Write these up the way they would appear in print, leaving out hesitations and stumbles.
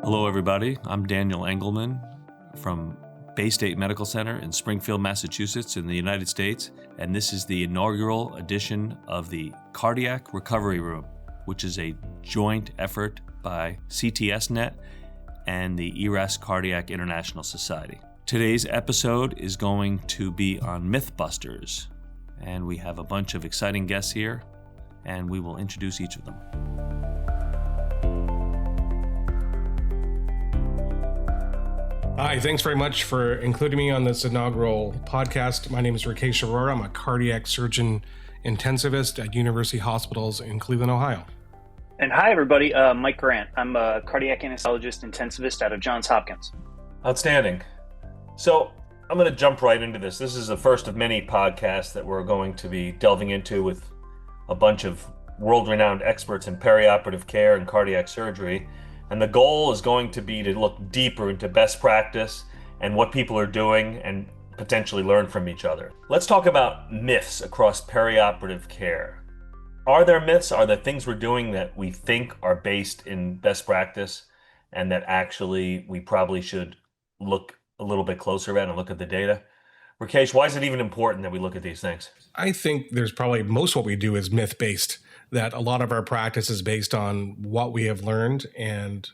Hello, everybody. I'm Daniel Engelman from Bay State Medical Center in Springfield, Massachusetts in the United States, and this is the inaugural edition of the Cardiac Recovery Room, which is a joint effort by CTSNet and the ERAS Cardiac International Society. Today's episode is going to be on Mythbusters, and we have a bunch of exciting guests here, and we will introduce each of them. Hi, thanks very much for including me on this inaugural podcast. My name is Rakesh Arora. I'm a cardiac surgeon intensivist at University Hospitals in Cleveland, Ohio. And hi, everybody. Mike Grant. I'm a cardiac anesthesiologist intensivist out of Johns Hopkins. Outstanding. So I'm going to jump right into this. This is the first of many podcasts that we're going to be delving into with a bunch of world-renowned experts in perioperative care and cardiac surgery. And the goal is going to be to look deeper into best practice and what people are doing and potentially learn from each other. Let's talk about myths across perioperative care. Are there myths? Are there things we're doing that we think are based in best practice and that actually we probably should look a little bit closer at and look at the data? Rakesh, why is it even important that we look at these things? I think there's probably most what we do is myth-based, that a lot of our practice is based on what we have learned, and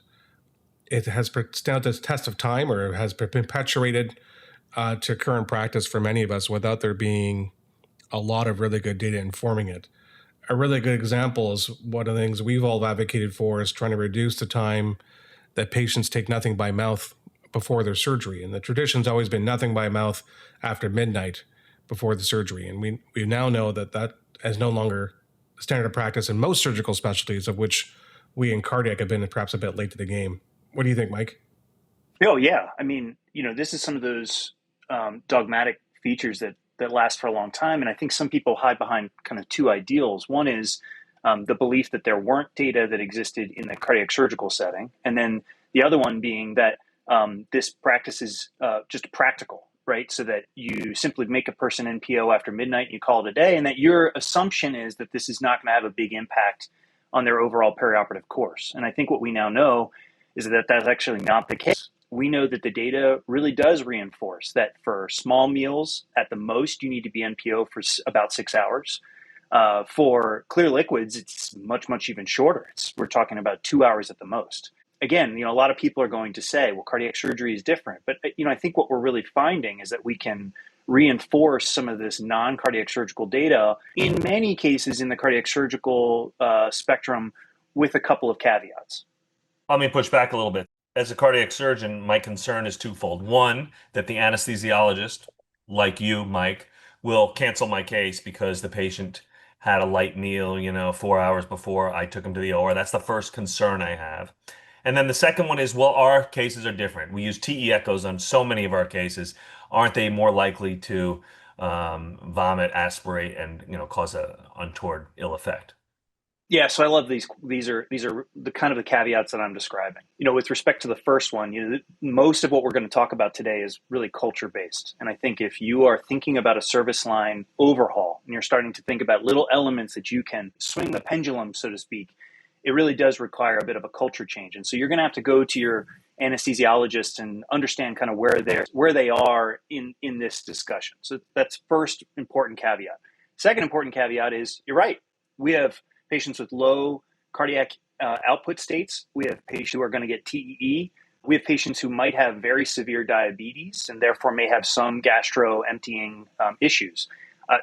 it has stood the test of time or has been perpetuated to current practice for many of us without there being a lot of really good data informing it. A really good example is one of the things we've all advocated for is trying to reduce the time that patients take nothing by mouth before their surgery. And the tradition's always been nothing by mouth after midnight before the surgery. And we now know that that is no longer standard of practice in most surgical specialties, of which we in cardiac have been perhaps a bit late to the game. What do you think, Mike? Oh, yeah. I mean, this is some of those dogmatic features that last for a long time. And I think some people hide behind kind of two ideals. One is the belief that there weren't data that existed in the cardiac surgical setting. And then the other one being that this practice is just practical, right? So that you simply make a person NPO after midnight and you call it a day, and that your assumption is that this is not going to have a big impact on their overall perioperative course. And I think what we now know is that that's actually not the case. We know that the data really does reinforce that for small meals, at the most, you need to be NPO for about 6 hours. For clear liquids, it's much, much even shorter. We're talking about 2 hours at the most. Again, a lot of people are going to say, well, cardiac surgery is different. But, I think what we're really finding is that we can reinforce some of this non-cardiac surgical data in many cases in the cardiac surgical spectrum with a couple of caveats. Let me push back a little bit. As a cardiac surgeon, my concern is twofold. One, that the anesthesiologist, like you, Mike, will cancel my case because the patient had a light meal, 4 hours before I took him to the OR. That's the first concern I have. And then the second one is, well, our cases are different. We use TE echoes on so many of our cases. Aren't they more likely to vomit, aspirate, and cause an untoward ill effect? Yeah, so I love these. These are the kind of the caveats that I'm describing. With respect to the first one, most of what we're going to talk about today is really culture based. And I think if you are thinking about a service line overhaul and you're starting to think about little elements that you can swing the pendulum, so to speak, it really does require a bit of a culture change. And so you're going to have to go to your anesthesiologist and understand kind of where they are in this discussion. So that's first important caveat. Second important caveat is you're right. We have patients with low cardiac output states. We have patients who are going to get TEE. We have patients who might have very severe diabetes and therefore may have some gastro-emptying issues.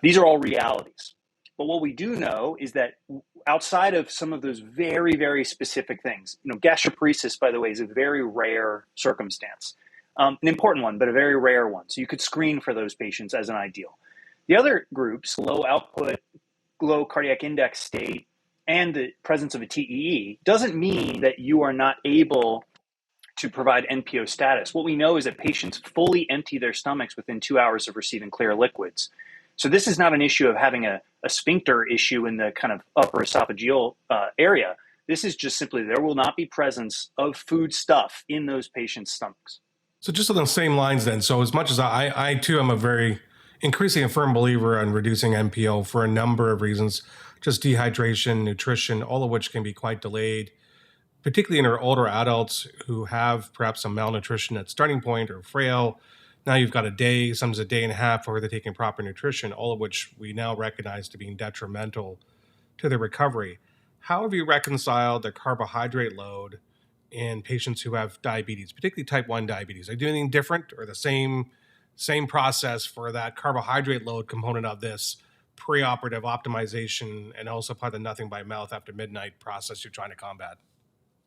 These are all realities. But what we do know is that outside of some of those very, very specific things, gastroparesis, by the way, is a very rare circumstance. An important one, but a very rare one. So you could screen for those patients as an ideal. The other groups, low output, low cardiac index state, and the presence of a TEE, doesn't mean that you are not able to provide NPO status. What we know is that patients fully empty their stomachs within 2 hours of receiving clear liquids. So this is not an issue of having a sphincter issue in the kind of upper esophageal area. This is just simply there will not be presence of food stuff in those patients' stomachs. So just on the same lines then, so as much as I too am a very increasingly a firm believer on reducing NPO for a number of reasons, just dehydration, nutrition, all of which can be quite delayed particularly in our older adults who have perhaps some malnutrition at starting point or frail. Now you've got a day, sometimes a day and a half before they're taking proper nutrition, all of which we now recognize to being detrimental to their recovery. How have you reconciled the carbohydrate load in patients who have diabetes, particularly type 1 diabetes? Are you doing anything different or the same process for that carbohydrate load component of this preoperative optimization and also part of the nothing by mouth after midnight process you're trying to combat?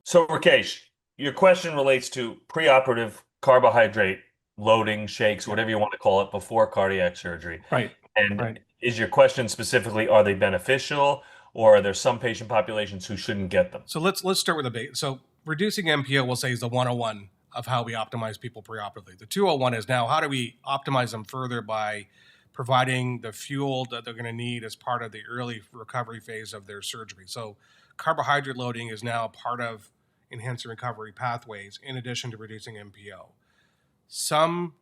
So, Rakesh, your question relates to preoperative carbohydrate loading, shakes, whatever you want to call it, before cardiac surgery. Right. And Right. is your question specifically, are they beneficial, or are there some patient populations who shouldn't get them? So let's start with the base. So reducing MPO, we'll say, is the 101 of how we optimize people preoperatively. The 201 is now how do we optimize them further by providing the fuel that they're going to need as part of the early recovery phase of their surgery. So carbohydrate loading is now part of enhancing recovery pathways in addition to reducing MPO. Some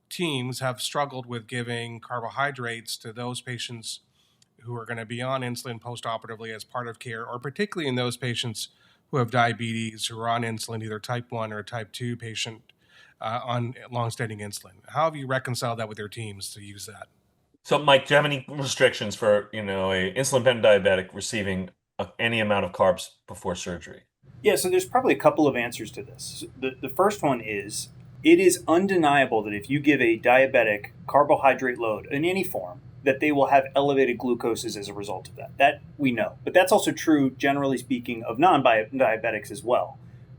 teams have struggled with giving carbohydrates to those patients who are going to be on insulin postoperatively as part of care, or particularly in those patients who have diabetes, who are on insulin, either type 1 or type 2 patient on long-standing insulin. How have you reconciled that with your teams to use that? So, Mike, do you have any restrictions for, a insulin-dependent diabetic receiving any amount of carbs before surgery? Yeah, so there's probably a couple of answers to this. The first one is, it is undeniable that if you give a diabetic carbohydrate load in any form, that they will have elevated glucoses as a result of that. That we know. But that's also true, generally speaking, of non-diabetics as well.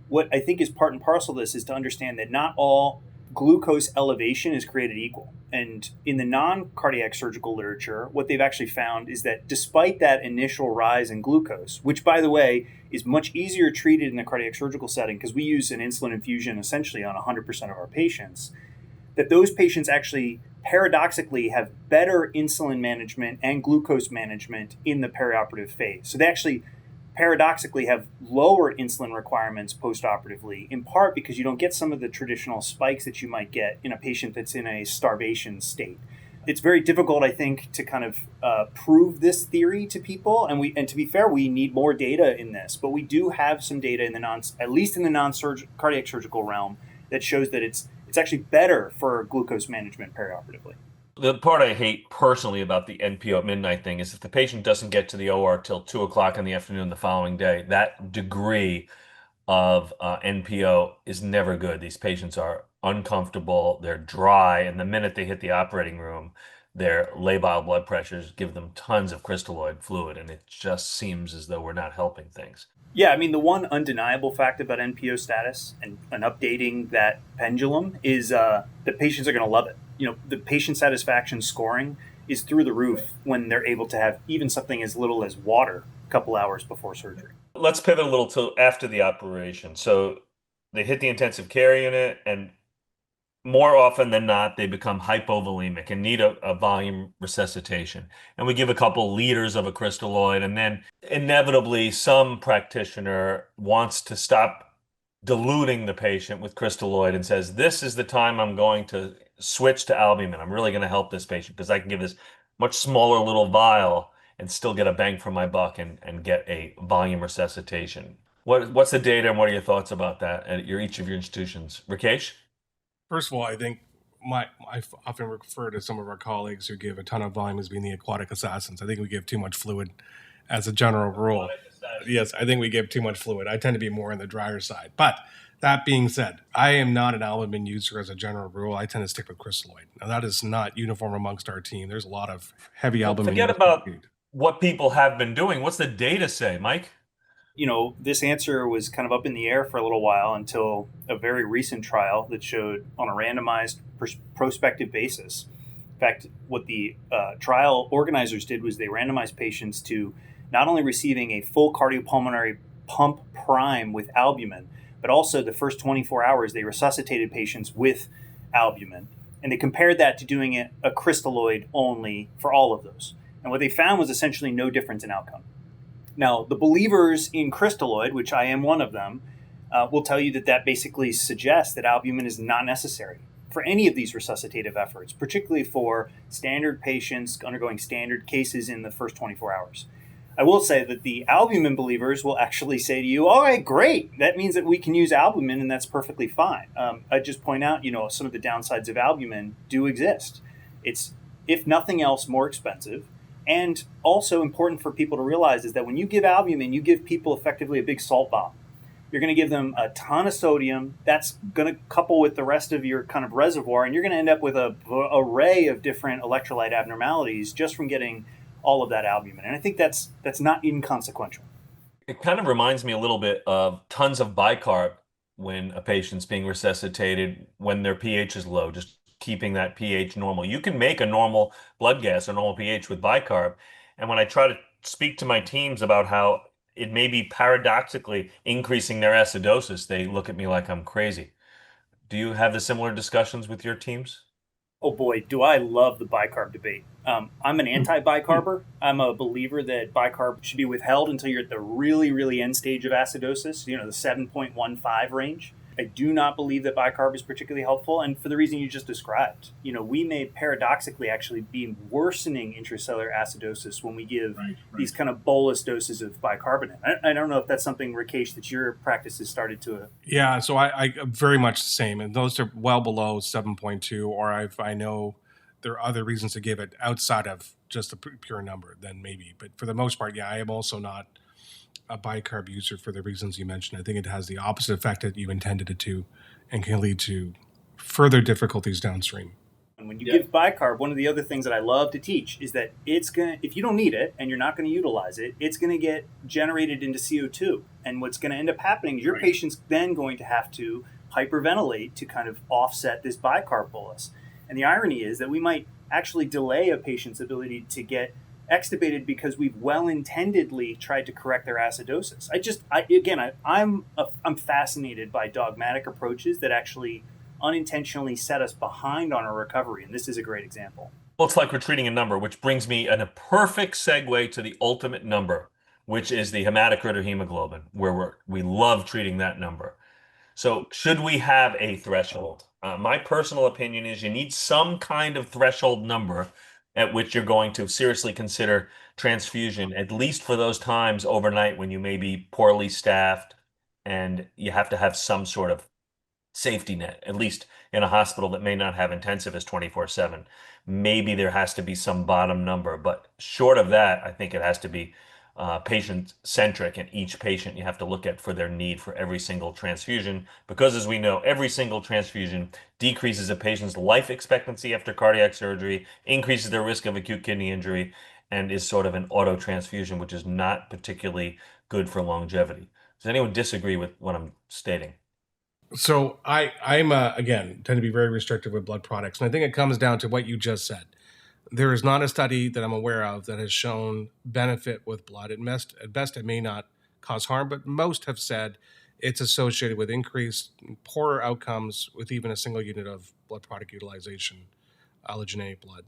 What I think is part and parcel of this is to understand that not all glucose elevation is created equal. And in the non-cardiac surgical literature, what they've actually found is that despite that initial rise in glucose, which, by the way, is much easier treated in the cardiac surgical setting because we use an insulin infusion essentially on 100% of our patients, that those patients actually paradoxically have better insulin management and glucose management in the perioperative phase. So they actually paradoxically have lower insulin requirements postoperatively, in part because you don't get some of the traditional spikes that you might get in a patient that's in a starvation state. It's very difficult, I think, to kind of prove this theory to people, and to be fair, we need more data in this. But we do have some data in at least in the non-cardiac surgical realm, that shows that it's actually better for glucose management perioperatively. The part I hate personally about the NPO at midnight thing is if the patient doesn't get to the OR till 2 o'clock in the afternoon the following day, that degree of NPO is never good. These patients are uncomfortable, they're dry, and the minute they hit the operating room, their labile blood pressures give them tons of crystalloid fluid, and it just seems as though we're not helping things. Yeah, I mean, the one undeniable fact about NPO status and updating that pendulum is that patients are going to love it. The patient satisfaction scoring is through the roof when they're able to have even something as little as water a couple hours before surgery. Let's pivot a little to after the operation. So they hit the intensive care unit, and more often than not, they become hypovolemic and need a volume resuscitation. And we give a couple liters of a crystalloid, and then inevitably some practitioner wants to stop diluting the patient with crystalloid and says, this is the time I'm going to switch to albumin. I'm really going to help this patient because I can give this much smaller little vial and still get a bang for my buck and get a volume resuscitation. What's the data and what are your thoughts about that at each of your institutions? Rakesh? First of all, I think I often refer to some of our colleagues who give a ton of volume as being the aquatic assassins. I think we give too much fluid as a general rule. Yes, I think we give too much fluid. I tend to be more on the drier side. But that being said, I am not an albumin user as a general rule. I tend to stick with crystalloid. Now, that is not uniform amongst our team. There's a lot of heavy albumin. Forget about what people have been doing. What's the data say, Mike? This answer was kind of up in the air for a little while until a very recent trial that showed on a randomized prospective basis. In fact, what the trial organizers did was they randomized patients to not only receiving a full cardiopulmonary pump prime with albumin, but also the first 24 hours they resuscitated patients with albumin. And they compared that to doing it a crystalloid only for all of those. And what they found was essentially no difference in outcome. Now, the believers in crystalloid, which I am one of them, will tell you that basically suggests that albumin is not necessary for any of these resuscitative efforts, particularly for standard patients undergoing standard cases in the first 24 hours. I will say that the albumin believers will actually say to you, all right, great. That means that we can use albumin and that's perfectly fine. I just point out, some of the downsides of albumin do exist. It's, if nothing else, more expensive. And also important for people to realize is that when you give albumin, you give people effectively a big salt bomb. You're going to give them a ton of sodium. That's going to couple with the rest of your kind of reservoir, and you're going to end up with an array of different electrolyte abnormalities just from getting all of that albumin. And I think that's not inconsequential. It kind of reminds me a little bit of tons of bicarb when a patient's being resuscitated when their pH is low, just keeping that pH normal. You can make a normal blood gas or normal pH with bicarb. And when I try to speak to my teams about how it may be paradoxically increasing their acidosis, they look at me like I'm crazy. Do you have the similar discussions with your teams? Oh boy, do I love the bicarb debate. I'm an anti-bicarber. I'm a believer that bicarb should be withheld until you're at the really, really end stage of acidosis, the 7.15 range. I do not believe that bicarb is particularly helpful, and for the reason you just described. We may paradoxically actually be worsening intracellular acidosis when we give these kind of bolus doses of bicarbonate. I don't know if that's something, Rakesh, that your practice has started to. Yeah, so I very much the same, and those are well below 7.2, or I know there are other reasons to give it outside of just the pure number, then maybe. But for the most part, yeah, I am also not a bicarb user for the reasons you mentioned. I think it has the opposite effect that you intended it to and can lead to further difficulties downstream. And when you give bicarb, one of the other things that I love to teach is that it's going to, if you don't need it and you're not going to utilize it, it's going to get generated into CO2. And what's going to end up happening is your patient's then going to have to hyperventilate to kind of offset this bicarb bolus. And the irony is that we might actually delay a patient's ability to get extubated because we've well-intendedly tried to correct their acidosis. I'm fascinated by dogmatic approaches that actually unintentionally set us behind on our recovery, and this is a great example. Well, it's like we're treating a number, which brings me in a perfect segue to the ultimate number, which is the hematocrit hemoglobin, where we love treating that number. So should we have a threshold? My personal opinion is you need some kind of threshold number at which you're going to seriously consider transfusion, at least for those times overnight when you may be poorly staffed and you have to have some sort of safety net, at least in a hospital that may not have intensivists 24/7. Maybe there has to be some bottom number, but short of that, I think it has to be patient-centric, and each patient you have to look at for their need for every single transfusion, because as we know, every single transfusion decreases a patient's life expectancy after cardiac surgery, increases their risk of acute kidney injury, and is sort of an auto transfusion, which is not particularly good for longevity. Does anyone disagree with what I'm stating? So I'm again, tend to be very restrictive with blood products. And I think it comes down to what you just said. There is not a study that I'm aware of that has shown benefit with blood. At best, it may not cause harm, but most have said it's associated with increased poorer outcomes with even a single unit of blood product utilization, allogeneic blood.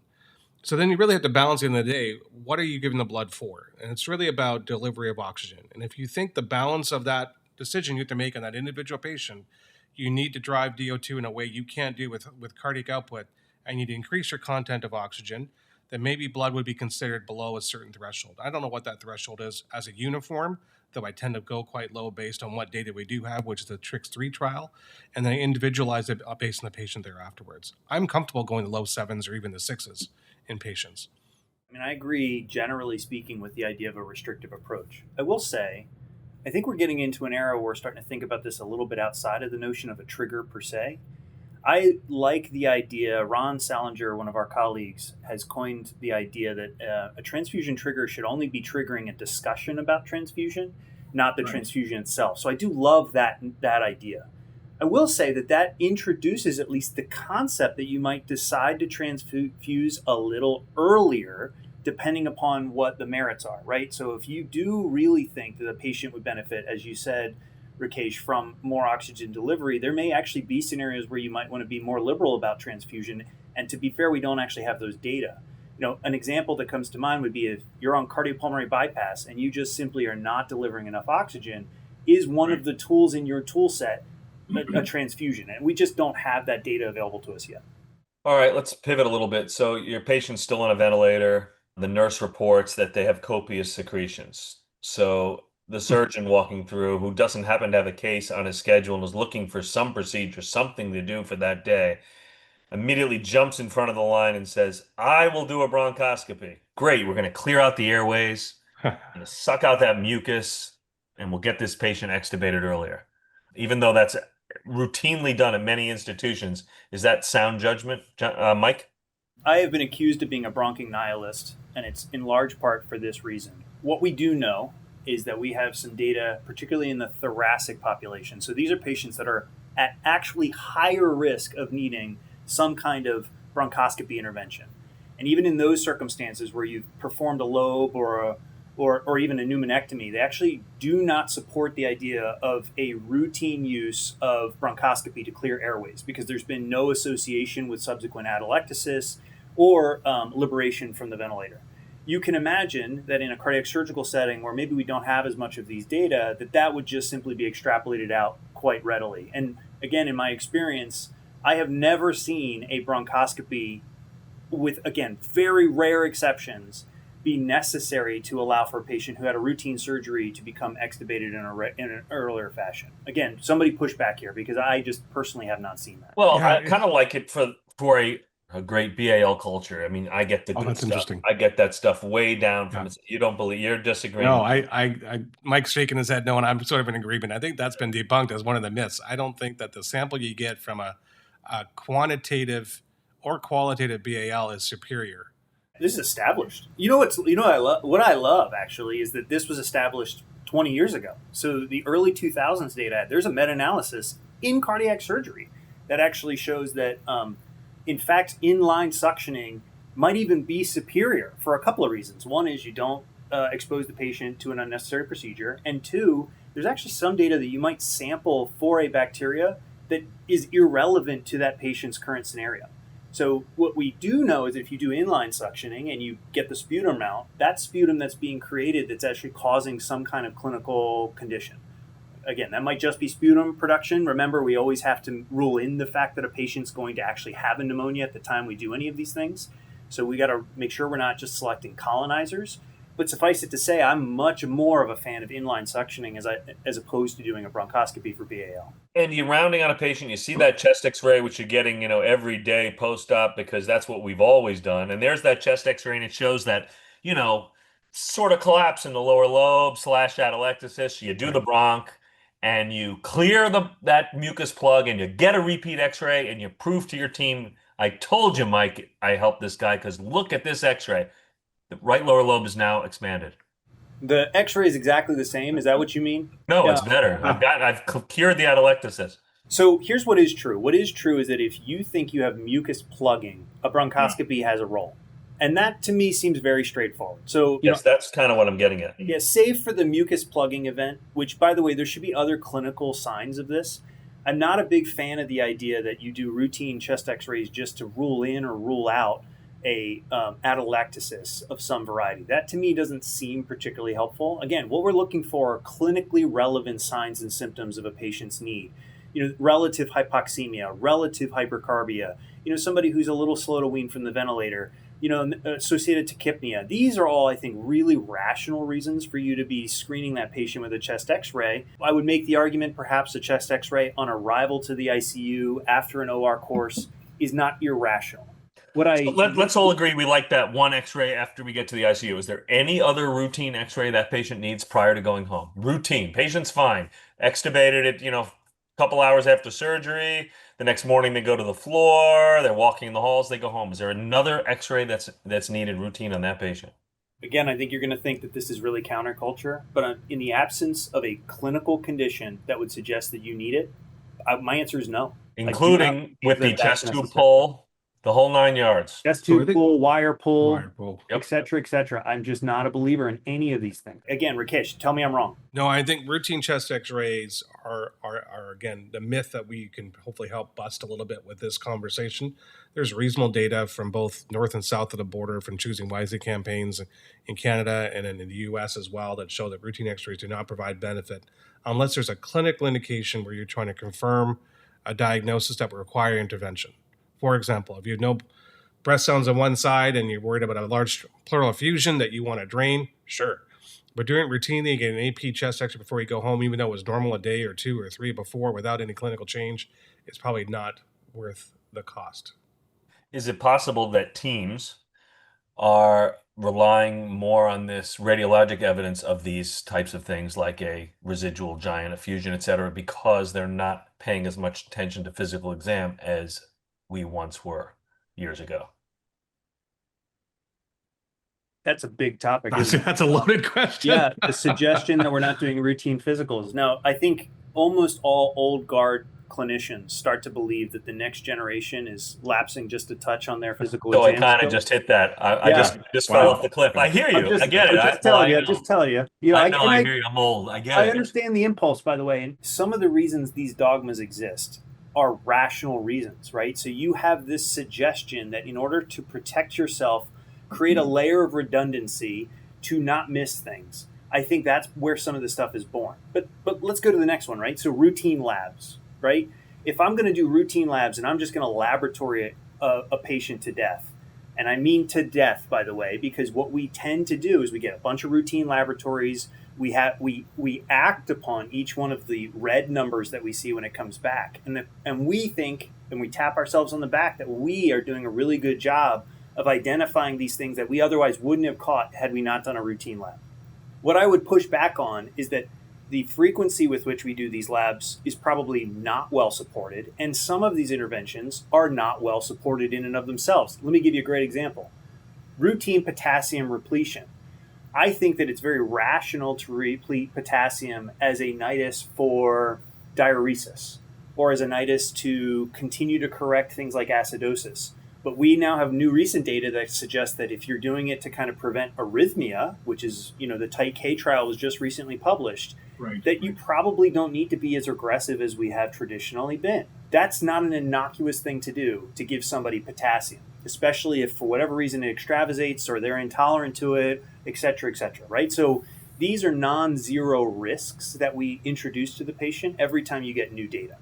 So then you really have to balance at the end of the day, what are you giving the blood for? And it's really about delivery of oxygen. And if you think the balance of that decision you have to make on that individual patient, you need to drive DO2 in a way you can't do with cardiac output, and you need to increase your content of oxygen, then maybe blood would be considered below a certain threshold. I don't know what that threshold is as a uniform, though I tend to go quite low based on what data we do have, which is the TRIX3 trial, and then I individualize it based on the patient there afterwards. I'm comfortable going to low 7s or even the 6s in patients. I agree, generally speaking, with the idea of a restrictive approach. I will say, I think we're getting into an era where we're starting to think about this a little bit outside of the notion of a trigger per se. I like the idea, Ron Salinger, one of our colleagues, has coined the idea that a transfusion trigger should only be triggering a discussion about transfusion, not the transfusion itself. So I do love that idea. I will say that introduces at least the concept that you might decide to transfuse a little earlier, depending upon what the merits are, right? So if you do really think that a patient would benefit, as you said, Rakesh, from more oxygen delivery, there may actually be scenarios where you might want to be more liberal about transfusion. And to be fair, we don't actually have those data. An example that comes to mind would be if you're on cardiopulmonary bypass and you just simply are not delivering enough oxygen, is one of the tools in your tool set a transfusion? And we just don't have that data available to us yet. All right, let's pivot a little bit. So your patient's still on a ventilator. the nurse reports that they have copious secretions. So the surgeon walking through, who doesn't happen to have a case on his schedule and is looking for some procedure, something to do for that day, immediately jumps in front of the line and says, I will do a bronchoscopy. Great, we're going to clear out the airways, going to suck out that mucus, and we'll get this patient extubated earlier. Even though that's routinely done at many institutions, is that sound judgment, Mike? I have been accused of being a bronching nihilist, and it's in large part for this reason. What we do know is that we have some data, particularly in the thoracic population. So these are patients that are at actually higher risk of needing some kind of bronchoscopy intervention. And even in those circumstances where you've performed a lobe or even a pneumonectomy, they actually do not support the idea of a routine use of bronchoscopy to clear airways, because there's been no association with subsequent atelectasis or liberation from the ventilator. You can imagine that in a cardiac surgical setting where maybe we don't have as much of these data, that would just simply be extrapolated out quite readily. And again, in my experience, I have never seen a bronchoscopy, with, again, very rare exceptions, be necessary to allow for a patient who had a routine surgery to become extubated in an earlier fashion. Again, somebody push back here, because I just personally have not seen that. Well, yeah, I kind of like it for a great BAL culture. I mean, I get the good stuff. I get that stuff way down from it. You don't believe, you're disagreeing. No, I Mike's shaking his head no, and I'm sort of in agreement. I think that's been debunked as one of the myths. I don't think that the sample you get from a quantitative or qualitative BAL is superior. This is established. What I love actually is that this was established 20 years ago. So the early 2000s data, there's a meta-analysis in cardiac surgery that actually shows that in fact, inline suctioning might even be superior for a couple of reasons. One is you don't expose the patient to an unnecessary procedure. And two, there's actually some data that you might sample for a bacteria that is irrelevant to that patient's current scenario. So what we do know is if you do inline suctioning and you get the sputum out, that sputum that's being created that's actually causing some kind of clinical condition. Again, that might just be sputum production. Remember, we always have to rule in the fact that a patient's going to actually have a pneumonia at the time we do any of these things. So we got to make sure we're not just selecting colonizers. But suffice it to say, I'm much more of a fan of inline suctioning as opposed to doing a bronchoscopy for BAL. And you're rounding on a patient, you see that chest x-ray, which you're getting, every day post-op, because that's what we've always done. And there's that chest x-ray, and it shows that, sort of collapse in the lower lobe / atelectasis. You do the bronch, and you clear that mucus plug, and you get a repeat x-ray, and you prove to your team, I told you, Mike, I helped this guy, because look at this x-ray. The right lower lobe is now expanded. The x-ray is exactly the same. Is that what you mean? No, it's better. I've cured the atelectasis. So here's what is true. What is true is that if you think you have mucus plugging, a bronchoscopy has a role. And that, to me, seems very straightforward. So yes, that's kind of what I'm getting at. Yeah, save for the mucus plugging event, which, by the way, there should be other clinical signs of this. I'm not a big fan of the idea that you do routine chest x-rays just to rule in or rule out a atelectasis of some variety. That, to me, doesn't seem particularly helpful. Again, what we're looking for are clinically relevant signs and symptoms of a patient's need. Relative hypoxemia, relative hypercarbia, somebody who's a little slow to wean from the ventilator, associated tachypnea. These are all, I think, really rational reasons for you to be screening that patient with a chest x-ray. I would make the argument perhaps a chest x-ray on arrival to the ICU after an OR course is not irrational. Let's all agree we like that one x-ray after we get to the ICU. Is there any other routine x-ray that patient needs prior to going home? Routine. Patient's fine. Extubated it, a couple hours after surgery. The next morning they go to the floor. They're walking in the halls. They go home. Is there another x-ray that's needed routine on that patient? Again, I think you're going to think that this is really counterculture. But in the absence of a clinical condition that would suggest that you need it, my answer is no. Including with the chest tube pull. The whole 9 yards. Chest tube pull, wire pull, et cetera, et cetera. I'm just not a believer in any of these things. Again, Rakesh, tell me I'm wrong. No, I think routine chest x-rays are again, the myth that we can hopefully help bust a little bit with this conversation. There's reasonable data from both north and south of the border from Choosing Wisely campaigns in Canada and in the US as well that show that routine x-rays do not provide benefit unless there's a clinical indication where you're trying to confirm a diagnosis that would require intervention. For example, if you have no breast sounds on one side and you're worried about a large pleural effusion that you want to drain, sure. But doing it routinely, get an AP chest X-ray before you go home, even though it was normal a day or 2 or 3 before without any clinical change, is probably not worth the cost. Is it possible that teams are relying more on this radiologic evidence of these types of things like a residual giant effusion, et cetera, because they're not paying as much attention to physical exam as we once were years ago? That's a big topic. That's a loaded question. Yeah, the suggestion that we're not doing routine physicals. Now, I think almost all old guard clinicians start to believe that the next generation is lapsing just a touch on their physical So I exam kind of skills. just hit that. I just fell off the cliff. I hear you. I get it. I'm just telling you. You know, I hear you. I'm old. I get it. I understand the impulse, by the way. And some of the reasons these dogmas exist are rational reasons, right? So you have this suggestion that in order to protect yourself, create a layer of redundancy to not miss things. I think that's where some of this stuff is born. But let's go to the next one, right? So routine labs, right? If I'm going to do routine labs and I'm just going to laboratory a patient to death, and I mean to death, by the way, because what we tend to do is we get a bunch of routine laboratories. We act upon each one of the red numbers that we see when it comes back, and we think, and we tap ourselves on the back, that we are doing a really good job of identifying these things that we otherwise wouldn't have caught had we not done a routine lab. What I would push back on is that the frequency with which we do these labs is probably not well supported, and some of these interventions are not well supported in and of themselves. Let me give you a great example. Routine potassium repletion. I think that it's very rational to replete potassium as a nidus for diuresis or as a nidus to continue to correct things like acidosis. But we now have new recent data that suggests that if you're doing it to kind of prevent arrhythmia, which is, the Type K trial was just recently published, that you probably don't need to be as aggressive as we have traditionally been. That's not an innocuous thing to do, to give somebody potassium, especially if for whatever reason it extravasates or they're intolerant to it, et cetera, right? So these are non-zero risks that we introduce to the patient every time you get new data.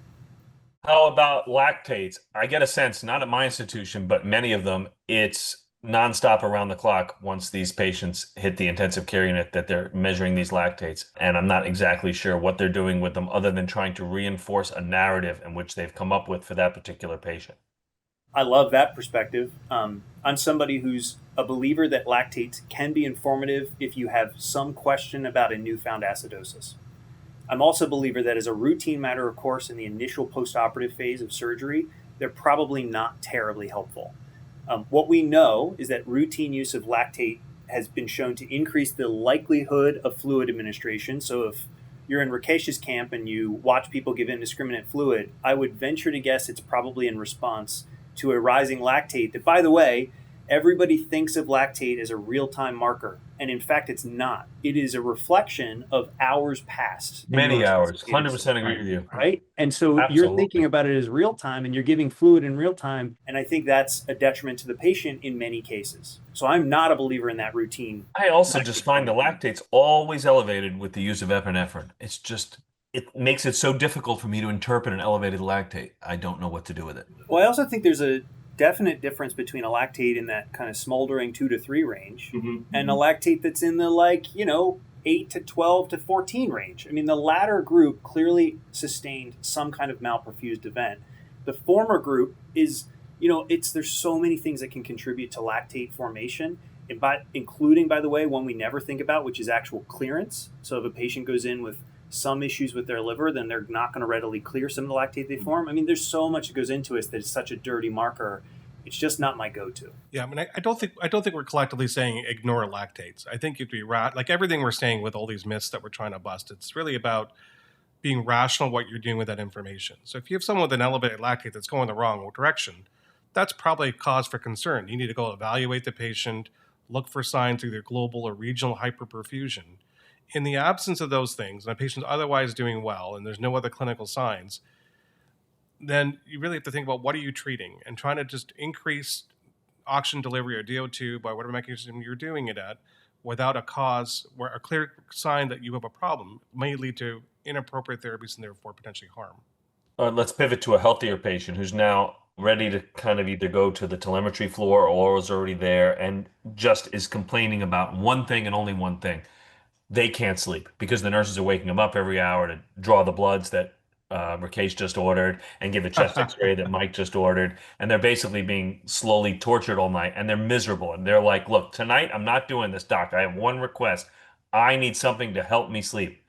How about lactates? I get a sense, not at my institution, but many of them, it's nonstop around the clock once these patients hit the intensive care unit that they're measuring these lactates. And I'm not exactly sure what they're doing with them other than trying to reinforce a narrative in which they've come up with for that particular patient. I love that perspective. I'm somebody who's a believer that lactates can be informative if you have some question about a newfound acidosis. I'm also a believer that as a routine matter of course in the initial postoperative phase of surgery, they're probably not terribly helpful. What we know is that routine use of lactate has been shown to increase the likelihood of fluid administration. So if you're in Rakesh's camp and you watch people give indiscriminate fluid, I would venture to guess it's probably in response to a rising lactate that, by the way, everybody thinks of lactate as a real-time marker. And in fact, it's not. It is a reflection of hours past. Many hours. 100% agree with you. Right? And so You're thinking about it as real-time and you're giving fluid in real time. And I think that's a detriment to the patient in many cases. So I'm not a believer in that routine. I also just find the lactates always elevated with the use of epinephrine. It makes it so difficult for me to interpret an elevated lactate. I don't know what to do with it. Well, I also think there's a definite difference between a lactate in that kind of smoldering 2 to 3 range and a lactate that's in the 8 to 12 to 14 range. I mean, the latter group clearly sustained some kind of malperfused event. The former group is, there's so many things that can contribute to lactate formation, including, by the way, one we never think about, which is actual clearance. So if a patient goes in with some issues with their liver, then they're not going to readily clear some of the lactate they form. I mean, there's so much that goes into it that it's such a dirty marker. It's just not my go-to. Yeah, I mean, I don't think we're collectively saying ignore lactates. I think you'd be like everything we're saying with all these myths that we're trying to bust. It's really about being rational what you're doing with that information. So if you have someone with an elevated lactate that's going the wrong direction, that's probably a cause for concern. You need to go evaluate the patient, look for signs of either global or regional hyperperfusion. In the absence of those things, and a patient's otherwise doing well, and there's no other clinical signs, then you really have to think about what are you treating and trying to just increase oxygen delivery or DO2 by whatever mechanism you're doing it at without a cause where a clear sign that you have a problem may lead to inappropriate therapies and therefore potentially harm. let's pivot to a healthier patient who's now ready to kind of either go to the telemetry floor or is already there and just is complaining about one thing and only one thing. They can't sleep because the nurses are waking them up every hour to draw the bloods that Rakesh just ordered and give the chest x-ray that Mike just ordered. And they're basically being slowly tortured all night and they're miserable. And they're like, look, tonight I'm not doing this, doc. I have one request. I need something to help me sleep.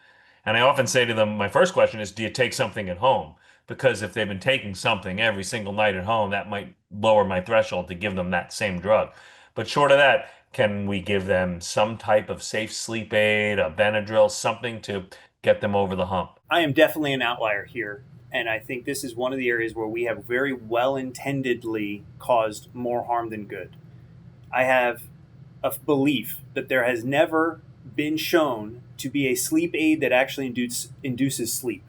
And I often say to them, my first question is, do you take something at home? Because if they've been taking something every single night at home, that might lower my threshold to give them that same drug. But short of that, can we give them some type of safe sleep aid, a Benadryl, something to get them over the hump? I am definitely an outlier here. And I think this is one of the areas where we have very well intendedly caused more harm than good. I have a belief that there has never been shown to be a sleep aid that actually induces sleep.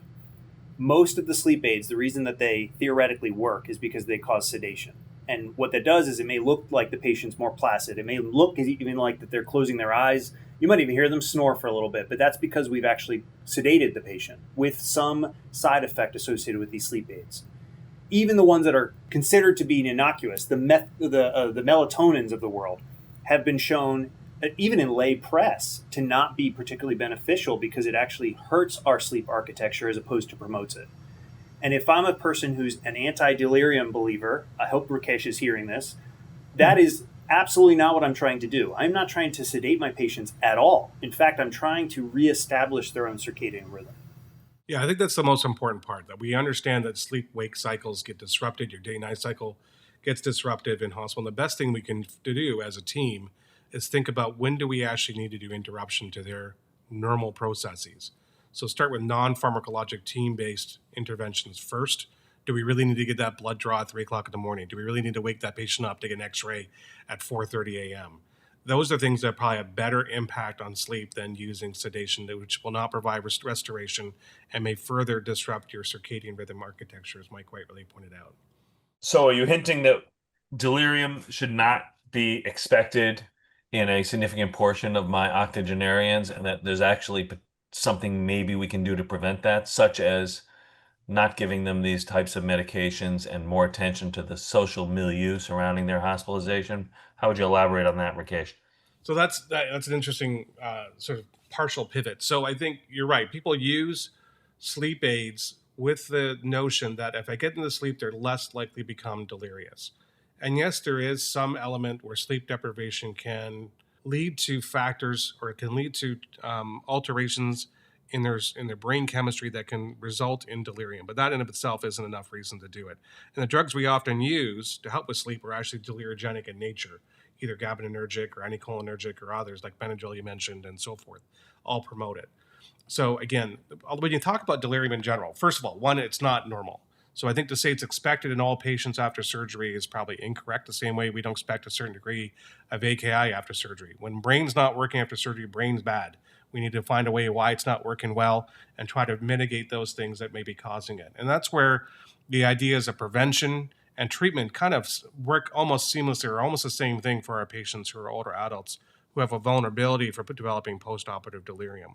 Most of the sleep aids, the reason that they theoretically work is because they cause sedation. And what that does is it may look like the patient's more placid. It may look even like that they're closing their eyes. You might even hear them snore for a little bit, but that's because we've actually sedated the patient with some side effect associated with these sleep aids. Even the ones that are considered to be innocuous, the melatonins of the world, have been shown, even in lay press, to not be particularly beneficial because it actually hurts our sleep architecture as opposed to promotes it. And if I'm a person who's an anti-delirium believer, I hope Rakesh is hearing this, that is absolutely not what I'm trying to do. I'm not trying to sedate my patients at all. In fact, I'm trying to reestablish their own circadian rhythm. Yeah, I think that's the most important part, that we understand that sleep-wake cycles get disrupted, your day-night cycle gets disrupted in hospital. And the best thing we can do as a team is think about when do we actually need to do interruption to their normal processes. So start with non-pharmacologic team-based interventions first. Do we really need to get that blood draw at 3 o'clock in the morning? Do we really need to wake that patient up to get an x-ray at 4:30 a.m.? Those are things that probably have better impact on sleep than using sedation, which will not provide restoration and may further disrupt your circadian rhythm architecture, as Mike rightly pointed out. So are you hinting that delirium should not be expected in a significant portion of my octogenarians and that there's actually something maybe we can do to prevent that, such as not giving them these types of medications and more attention to the social milieu surrounding their hospitalization? How would you elaborate on that, Rakesh? So that's an interesting sort of partial pivot. So I think you're right. People use sleep aids with the notion that if I get into sleep, they're less likely to become delirious. And yes, there is some element where sleep deprivation can lead to factors, or it can lead to alterations in their brain chemistry that can result in delirium. But that in and of itself isn't enough reason to do it. And the drugs we often use to help with sleep are actually deliriogenic in nature, either GABAergic or anticholinergic or others like Benadryl you mentioned and so forth, all promote it. So again, when you talk about delirium in general, first of all, one, it's not normal. So I think to say it's expected in all patients after surgery is probably incorrect, the same way we don't expect a certain degree of AKI after surgery. When brain's not working after surgery, brain's bad. We need to find a way why it's not working well and try to mitigate those things that may be causing it. And that's where the ideas of prevention and treatment kind of work almost seamlessly, or almost the same thing for our patients who are older adults who have a vulnerability for developing postoperative delirium.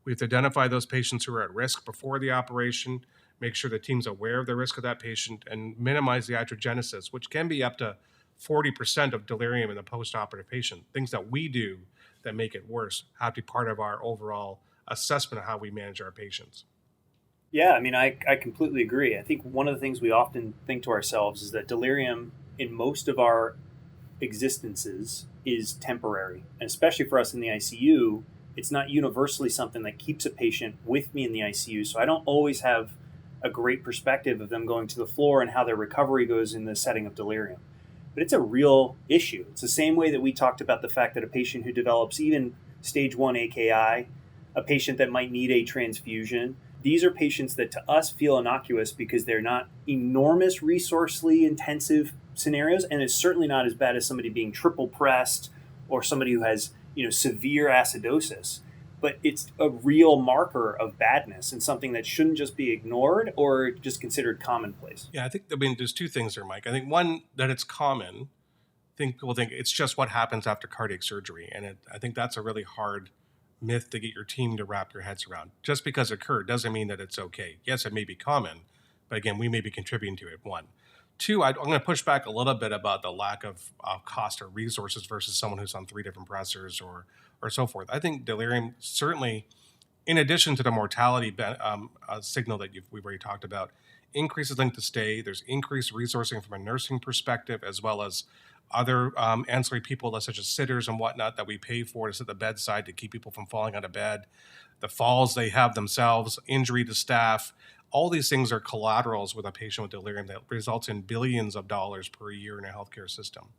We have to identify those patients who are at risk before the operation, make sure the team's aware of the risk of that patient, and minimize the iatrogenesis, which can be up to 40% of delirium in the postoperative patient. Things that we do that make it worse have to be part of our overall assessment of how we manage our patients. Yeah, I mean, I completely agree. I think one of the things we often think to ourselves is that delirium in most of our existences is temporary. And especially for us in the ICU, it's not universally something that keeps a patient with me in the ICU. So I don't always have a great perspective of them going to the floor and how their recovery goes in the setting of delirium. But it's a real issue. It's the same way that we talked about the fact that a patient who develops even stage 1 AKI, a patient that might need a transfusion, these are patients that to us feel innocuous because they're not enormous resourcely intensive scenarios, and it's certainly not as bad as somebody being triple pressed or somebody who has severe acidosis. But it's a real marker of badness and something that shouldn't just be ignored or just considered commonplace. Yeah, I mean, there's two things there, Mike. I think one, that it's common. I think people think it's just what happens after cardiac surgery. And I think that's a really hard myth to get your team to wrap your heads around. Just because it occurred doesn't mean that it's okay. Yes, it may be common, But again, we may be contributing to it, one. Two, I'm going to push back a little bit about the lack of cost or resources versus someone who's on 3 different pressors or so forth. I think delirium certainly, in addition to the mortality signal that we've already talked about, increases length of stay. There's increased resourcing from a nursing perspective, as well as other ancillary people, such as sitters and whatnot, that we pay for to sit at the bedside to keep people from falling out of bed. The falls they have themselves, injury to staff, all these things are collaterals with a patient with delirium that results in billions of dollars per year in a healthcare system.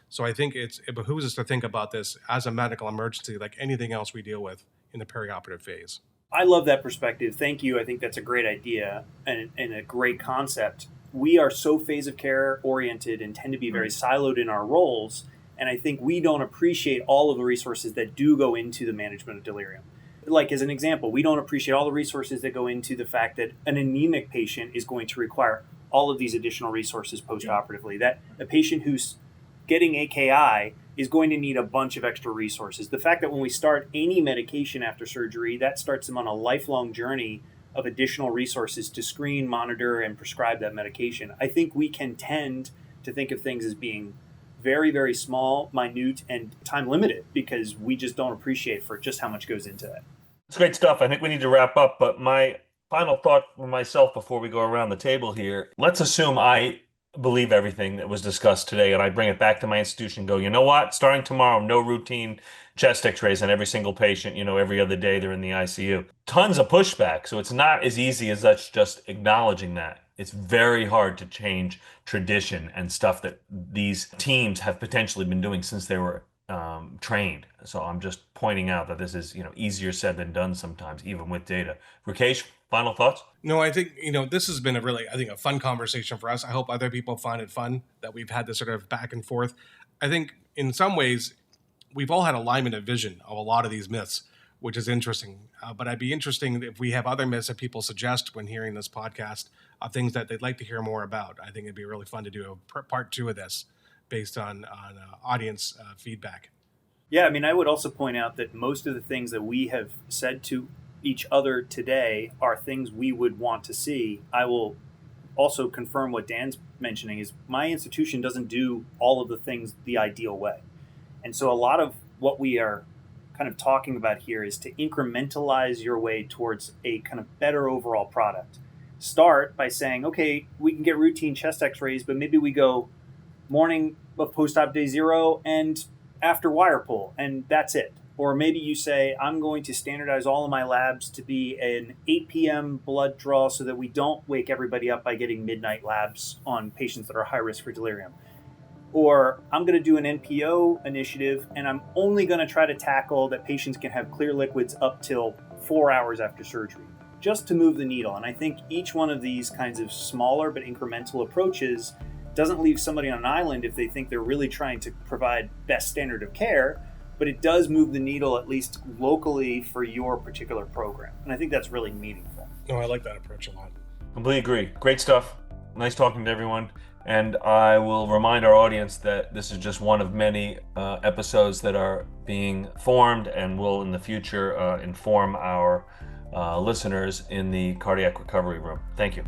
So I think it behooves us to think about this as a medical emergency, like anything else we deal with in the perioperative phase. I love that perspective. Thank you. I think that's a great idea and a great concept. We are so phase of care oriented and tend to be very siloed in our roles. And I think we don't appreciate all of the resources that do go into the management of delirium. Like, as an example, we don't appreciate all the resources that go into the fact that an anemic patient is going to require all of these additional resources post-operatively. That a patient who's getting AKI is going to need a bunch of extra resources. The fact that when we start any medication after surgery, that starts them on a lifelong journey of additional resources to screen, monitor, and prescribe that medication. I think we can tend to think of things as being very, very small, minute, and time limited because we just don't appreciate for just how much goes into that. It's great stuff. I think we need to wrap up, but my final thought for myself before we go around the table here, let's assume I believe everything that was discussed today and I bring it back to my institution and go, you know what, starting tomorrow, no routine chest x-rays on every single patient, every other day they're in the ICU. Tons of pushback. So it's not as easy as us just acknowledging that. It's very hard to change tradition and stuff that these teams have potentially been doing since they were trained. So I'm just pointing out that this is, easier said than done sometimes, even with data. Rakesh, final thoughts? No, I think, this has been a fun conversation for us. I hope other people find it fun that we've had this sort of back and forth. I think in some ways, we've all had alignment of vision of a lot of these myths, which is interesting. But I'd be interesting if we have other myths that people suggest when hearing this podcast of things that they'd like to hear more about. I think it'd be really fun to do a part 2 of this based on audience feedback. Yeah, I would also point out that most of the things that we have said to each other today are things we would want to see. I will also confirm what Dan's mentioning is my institution doesn't do all of the things the ideal way. And so a lot of what we are kind of talking about here is to incrementalize your way towards a kind of better overall product. Start by saying, okay, we can get routine chest x-rays, but maybe we go morning of post-op day 0 and after wire pull, and that's it. Or maybe you say, I'm going to standardize all of my labs to be an 8 p.m. blood draw so that we don't wake everybody up by getting midnight labs on patients that are high risk for delirium. Or I'm going to do an NPO initiative, and I'm only going to try to tackle that patients can have clear liquids up till 4 hours after surgery, just to move the needle. And I think each one of these kinds of smaller but incremental approaches doesn't leave somebody on an island if they think they're really trying to provide best standard of care, but it does move the needle, at least locally, for your particular program. And I think that's really meaningful. No, I like that approach a lot. Completely agree. Great stuff. Nice talking to everyone. And I will remind our audience that this is just one of many episodes that are being formed and will in the future inform our listeners in the cardiac recovery room. Thank you.